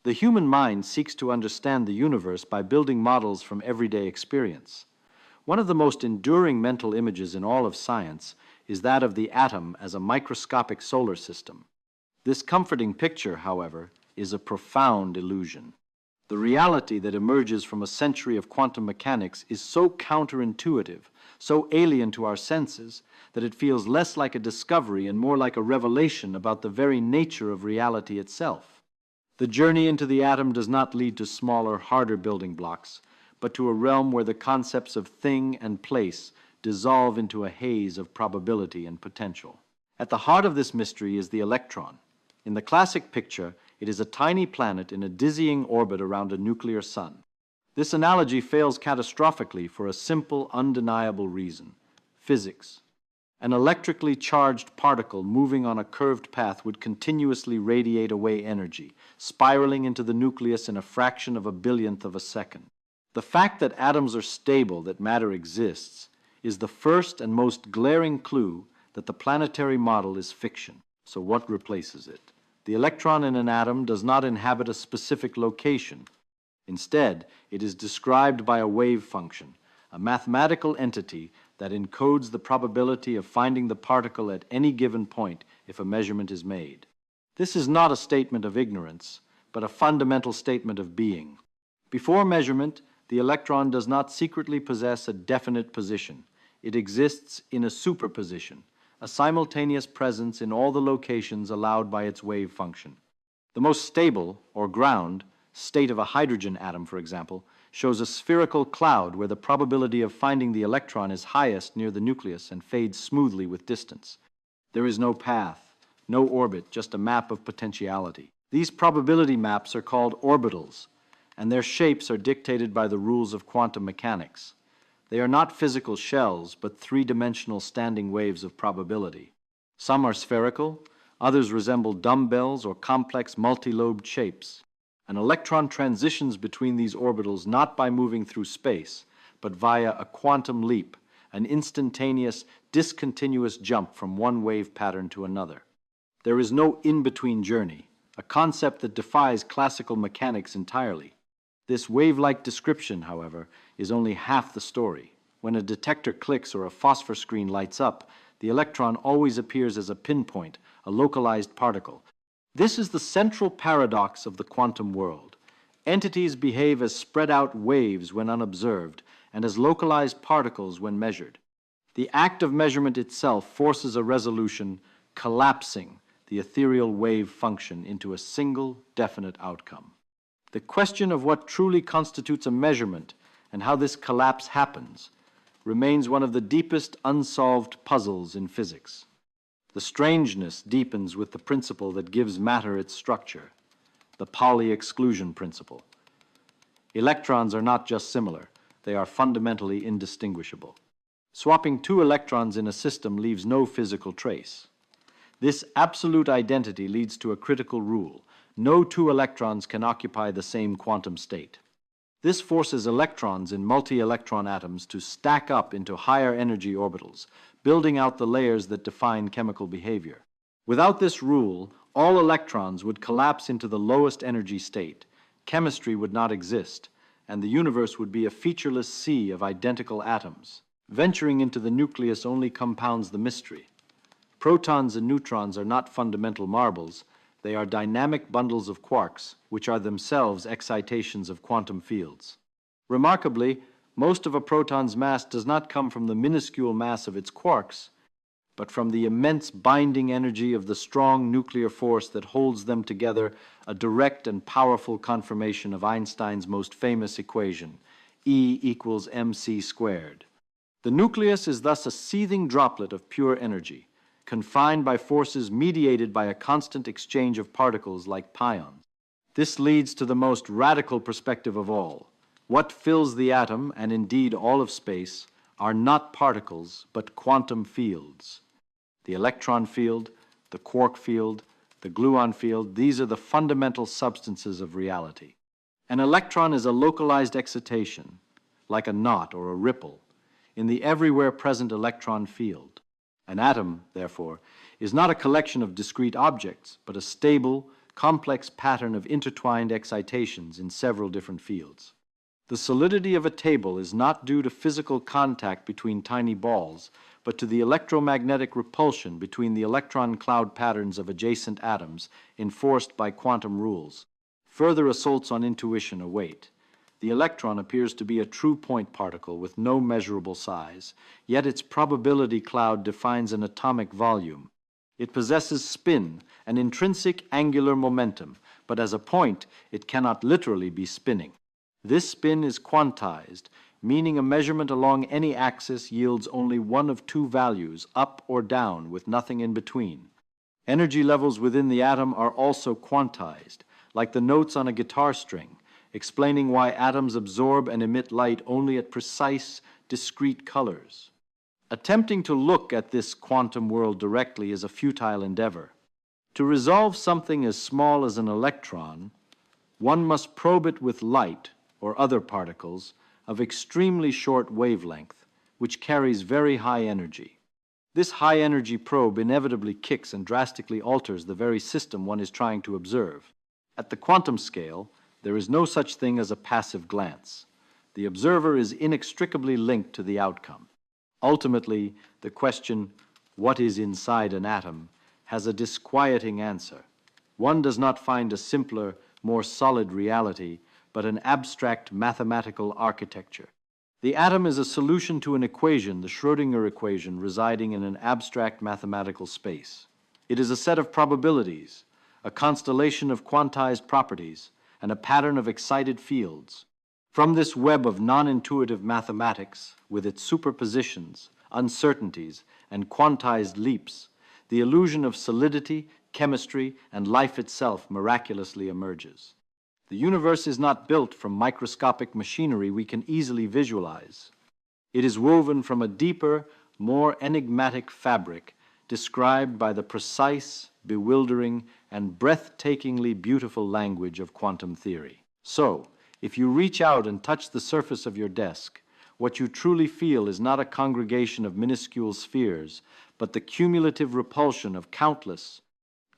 The human mind seeks to understand the universe by building models from everyday experience. One of the most enduring mental images in all of science is that of the atom as a microscopic solar system. This comforting picture, however, is a profound illusion. The reality that emerges from a century of quantum mechanics is so counterintuitive, so alien to our senses, that it feels less like a discovery and more like a revelation about the very nature of reality itself. The journey into the atom does not lead to smaller, harder building blocks, but to a realm where the concepts of thing and place dissolve into a haze of probability and potential. At the heart of this mystery is the electron. In the classic picture, it is a tiny planet in a dizzying orbit around a nuclear sun. This analogy fails catastrophically for a simple, undeniable reason: physics. An electrically charged particle moving on a curved path would continuously radiate away energy, spiraling into the nucleus in a fraction of a billionth of a second. The fact that atoms are stable, that matter exists, is the first and most glaring clue that the planetary model is fiction. So what replaces it? The electron in an atom does not inhabit a specific location. Instead, it is described by a wave function, a mathematical entity that encodes the probability of finding the particle at any given point if a measurement is made. This is not a statement of ignorance, but a fundamental statement of being. Before measurement, the electron does not secretly possess a definite position. It exists in a superposition, a simultaneous presence in all the locations allowed by its wave function. The most stable, or ground, state of a hydrogen atom, for example, shows a spherical cloud where the probability of finding the electron is highest near the nucleus and fades smoothly with distance. There is no path, no orbit, just a map of potentiality. These probability maps are called orbitals, and their shapes are dictated by the rules of quantum mechanics. They are not physical shells, but three-dimensional standing waves of probability. Some are spherical, others resemble dumbbells or complex multi-lobed shapes. An electron transitions between these orbitals not by moving through space, but via a quantum leap, an instantaneous, discontinuous jump from one wave pattern to another. There is no in-between journey, a concept that defies classical mechanics entirely. This wave-like description, however, is only half the story. When a detector clicks or a phosphor screen lights up, the electron always appears as a pinpoint, a localized particle. This is the central paradox of the quantum world. Entities behave as spread-out waves when unobserved, and as localized particles when measured. The act of measurement itself forces a resolution, collapsing the ethereal wave function into a single, definite outcome. The question of what truly constitutes a measurement and how this collapse happens remains one of the deepest unsolved puzzles in physics. The strangeness deepens with the principle that gives matter its structure, the Pauli Exclusion Principle. Electrons are not just similar, they are fundamentally indistinguishable. Swapping two electrons in a system leaves no physical trace. This absolute identity leads to a critical rule: no two electrons can occupy the same quantum state. This forces electrons in multi-electron atoms to stack up into higher energy orbitals, building out the layers that define chemical behavior. Without this rule, all electrons would collapse into the lowest energy state. Chemistry would not exist, and the universe would be a featureless sea of identical atoms. Venturing into the nucleus only compounds the mystery. Protons and neutrons are not fundamental marbles. They are dynamic bundles of quarks, which are themselves excitations of quantum fields. Remarkably, most of a proton's mass does not come from the minuscule mass of its quarks, but from the immense binding energy of the strong nuclear force that holds them together, a direct and powerful confirmation of Einstein's most famous equation, E equals mc squared. The nucleus is thus a seething droplet of pure energy, confined by forces mediated by a constant exchange of particles like pions. This leads to the most radical perspective of all. What fills the atom, and indeed all of space, are not particles, but quantum fields. The electron field, the quark field, the gluon field, these are the fundamental substances of reality. An electron is a localized excitation, like a knot or a ripple, in the everywhere present electron field. An atom, therefore, is not a collection of discrete objects, but a stable, complex pattern of intertwined excitations in several different fields. The solidity of a table is not due to physical contact between tiny balls, but to the electromagnetic repulsion between the electron cloud patterns of adjacent atoms enforced by quantum rules. Further assaults on intuition await. The electron appears to be a true point particle with no measurable size, yet its probability cloud defines an atomic volume. It possesses spin, an intrinsic angular momentum, but as a point, it cannot literally be spinning. This spin is quantized, meaning a measurement along any axis yields only one of two values, up or down, with nothing in between. Energy levels within the atom are also quantized, like the notes on a guitar string, explaining why atoms absorb and emit light only at precise, discrete colors. Attempting to look at this quantum world directly is a futile endeavor. To resolve something as small as an electron, one must probe it with light, or other particles, of extremely short wavelength, which carries very high energy. This high-energy probe inevitably kicks and drastically alters the very system one is trying to observe. At the quantum scale, there is no such thing as a passive glance. The observer is inextricably linked to the outcome. Ultimately, the question, what is inside an atom, has a disquieting answer. One does not find a simpler, more solid reality, but an abstract mathematical architecture. The atom is a solution to an equation, the Schrödinger equation, residing in an abstract mathematical space. It is a set of probabilities, a constellation of quantized properties, and a pattern of excited fields. From this web of non-intuitive mathematics, with its superpositions, uncertainties, and quantized leaps, the illusion of solidity, chemistry, and life itself miraculously emerges. The universe is not built from microscopic machinery we can easily visualize. It is woven from a deeper, more enigmatic fabric described by the precise, bewildering, and breathtakingly beautiful language of quantum theory. So, if you reach out and touch the surface of your desk, what you truly feel is not a congregation of minuscule spheres, but the cumulative repulsion of countless,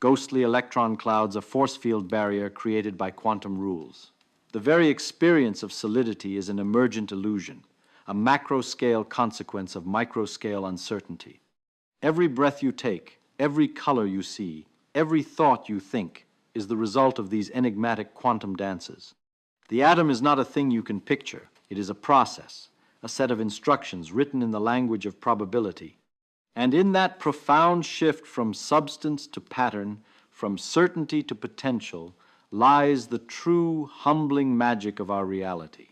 ghostly electron clouds, a force field barrier created by quantum rules. The very experience of solidity is an emergent illusion, a macro-scale consequence of micro-scale uncertainty. Every breath you take, every color you see, every thought you think is the result of these enigmatic quantum dances. The atom is not a thing you can picture. It is a process, a set of instructions written in the language of probability. And in that profound shift from substance to pattern, from certainty to potential, lies the true humbling magic of our reality.